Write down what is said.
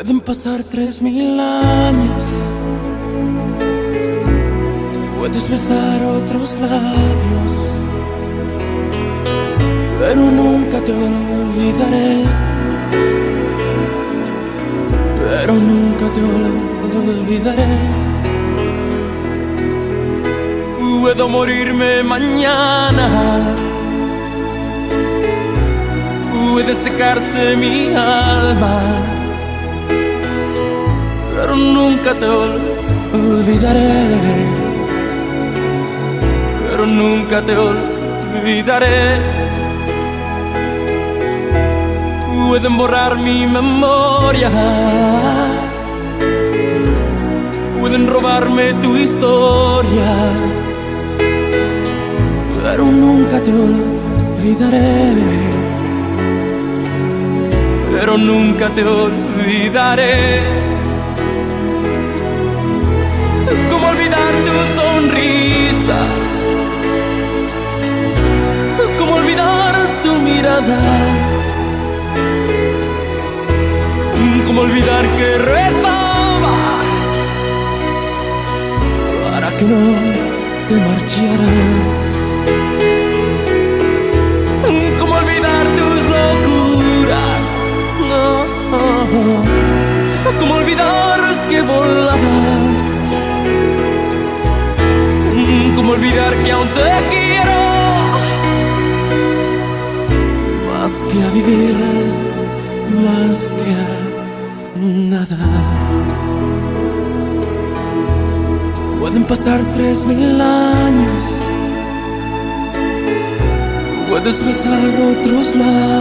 Pueden pasar 3000 años, puedes besar otros labios, pero nunca te olvidaré, pero nunca te olvidaré. Puedo morirme mañana, puede secarse mi alma, pero nunca te olvidaré, pero nunca te olvidaré. Pueden borrar mi memoria, pueden robarme tu historia, pero nunca te olvidaré, pero nunca te olvidaré. ¿Cómo olvidar tu sonrisa? ¿Cómo olvidar tu mirada? ¿Cómo olvidar que rezaba para que no te marcharas? ¿Cómo olvidar tus locuras? ¿Cómo olvidar que volabas? ¿Cómo olvidar que aún te quiero más que a vivir, más que a nada? Pueden pasar 3000 años, puedes besar otros labios,